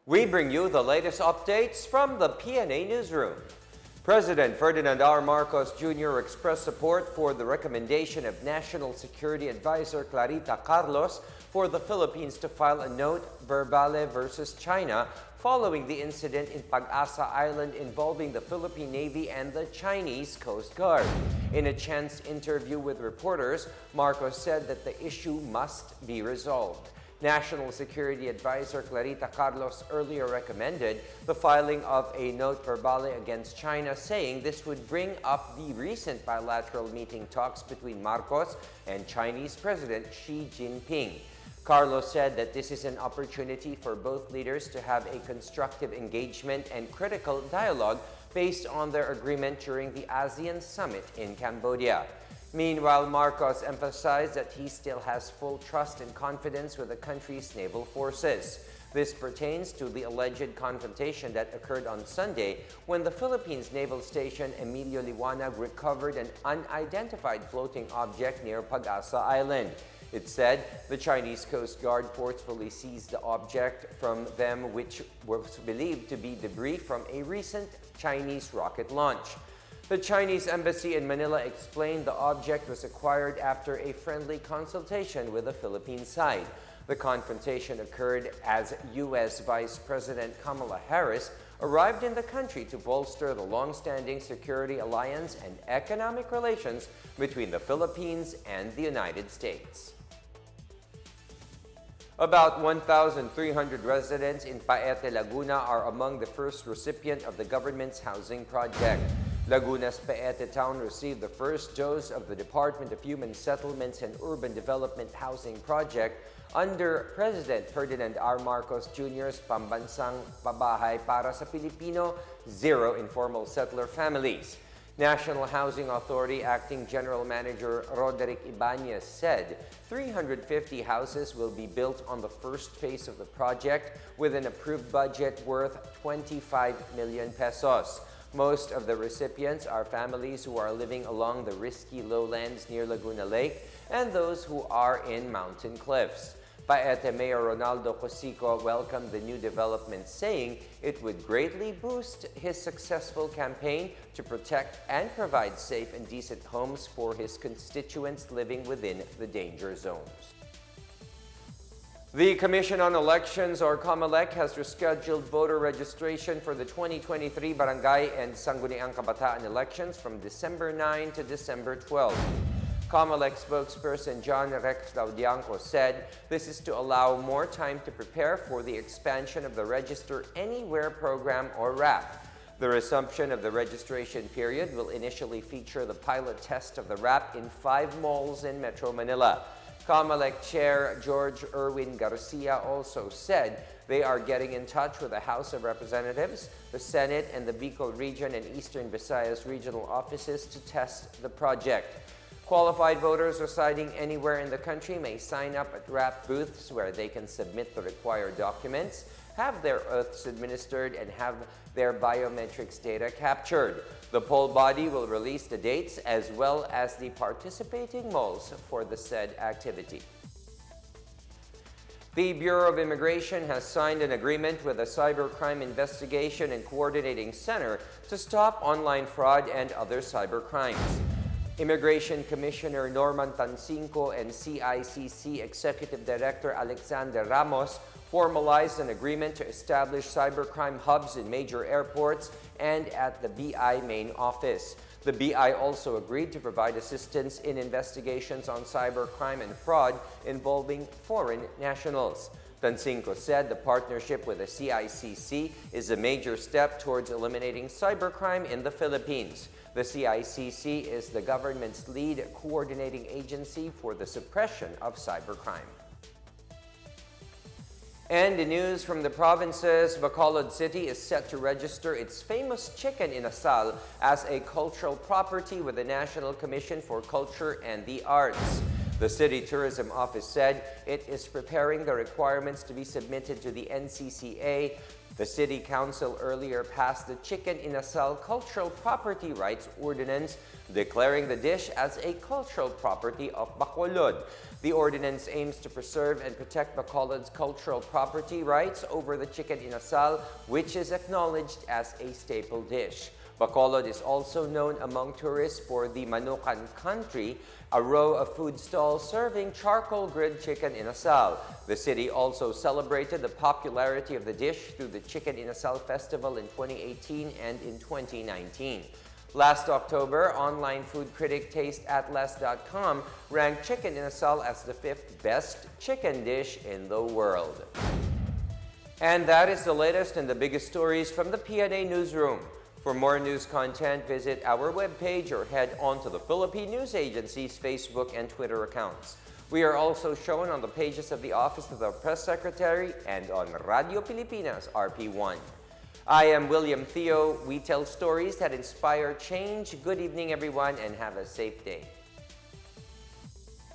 We bring you the latest updates from the Pna Newsroom. President Ferdinand R. Marcos Jr. expressed support for the recommendation of National Security Advisor Clarita Carlos for the Philippines to file a note verbale versus China following the incident in Pag-asa Island involving the Philippine Navy and the Chinese Coast Guard. In a chance interview with reporters, Marcos said that the issue must be resolved. National Security Advisor Clarita Carlos earlier recommended the filing of a note verbale against China, saying this would bring up the recent bilateral meeting talks between Marcos and Chinese President Xi Jinping. Carlos said that this is an opportunity for both leaders to have a constructive engagement and critical dialogue based on their agreement during the ASEAN Summit in Cambodia. Meanwhile, Marcos emphasized that he still has full trust and confidence with the country's naval forces. This pertains to the alleged confrontation that occurred on Sunday when the Philippines naval station Emilio Liwanag recovered an unidentified floating object near Pag-asa Island. It said the Chinese Coast Guard forcefully seized the object from them, which was believed to be debris from a recent Chinese rocket launch. The Chinese embassy in Manila explained the object was acquired after a friendly consultation with the Philippine side. The confrontation occurred as U.S. Vice President Kamala Harris arrived in the country to bolster the long-standing security alliance and economic relations between the Philippines and the United States. About 1,300 residents in Paete, Laguna are among the first recipient of the government's housing project. Laguna's Paete town received the first dose of the Department of Human Settlements and Urban Development Housing Project under President Ferdinand R. Marcos Jr.'s Pambansang Pabahay para sa Pilipino Zero Informal Settler Families. National Housing Authority Acting General Manager Roderick Ibanez said 350 houses will be built on the first phase of the project with an approved budget worth 25 million pesos. Most of the recipients are families who are living along the risky lowlands near Laguna Lake and those who are in mountain cliffs. Paete Mayor Ronaldo Cosico welcomed the new development, saying it would greatly boost his successful campaign to protect and provide safe and decent homes for his constituents living within the danger zones. The Commission on Elections, or Comelec, has rescheduled voter registration for the 2023 Barangay and Sangguniang Kabataan elections from December 9 to December 12. Comelec spokesperson John Rex Laudianco said this is to allow more time to prepare for the expansion of the Register Anywhere program, or RAP. The resumption of the registration period will initially feature the pilot test of the RAP in 5 malls in Metro Manila. Comelec Chair George Erwin Garcia also said they are getting in touch with the House of Representatives, the Senate, and the Bicol Region and Eastern Visayas regional offices to test the project. Qualified voters residing anywhere in the country may sign up at RAP booths where they can submit the required documents, have their oaths administered, and have their biometrics data captured. The poll body will release the dates as well as the participating malls for the said activity. The Bureau of Immigration has signed an agreement with the Cybercrime Investigation and Coordinating Center to stop online fraud and other cybercrimes. Immigration Commissioner Norman Tancinco and CICC Executive Director Alexander Ramos formalized an agreement to establish cybercrime hubs in major airports and at the BI main office. The BI also agreed to provide assistance in investigations on cybercrime and fraud involving foreign nationals. Tancinco said the partnership with the CICC is a major step towards eliminating cybercrime in the Philippines. The CICC is the government's lead coordinating agency for the suppression of cybercrime. And in news from the provinces, Bacolod City is set to register its famous chicken inasal as a cultural property with the National Commission for Culture and the Arts. The City Tourism Office said it is preparing the requirements to be submitted to the NCCA The City Council earlier passed the Chicken Inasal Cultural Property Rights Ordinance, declaring the dish as a cultural property of Bacolod. The ordinance aims to preserve and protect Bacolod's cultural property rights over the chicken inasal, which is acknowledged as a staple dish. Bacolod is also known among tourists for the Manukan Country, a row of food stalls serving charcoal-grilled chicken inasal. The city also celebrated the popularity of the dish through the Chicken Inasal Festival in 2018 and in 2019. Last October, online food critic TasteAtlas.com ranked chicken inasal as the 5th best chicken dish in the world. And that is the latest and the biggest stories from the Pna Newsroom. For more news content, visit our webpage or head on to the Philippine News Agency's Facebook and Twitter accounts. We are also shown on the pages of the Office of the Press Secretary and on Radio Pilipinas RP1. I am William Theo. We tell stories that inspire change. Good evening, everyone, and have a safe day.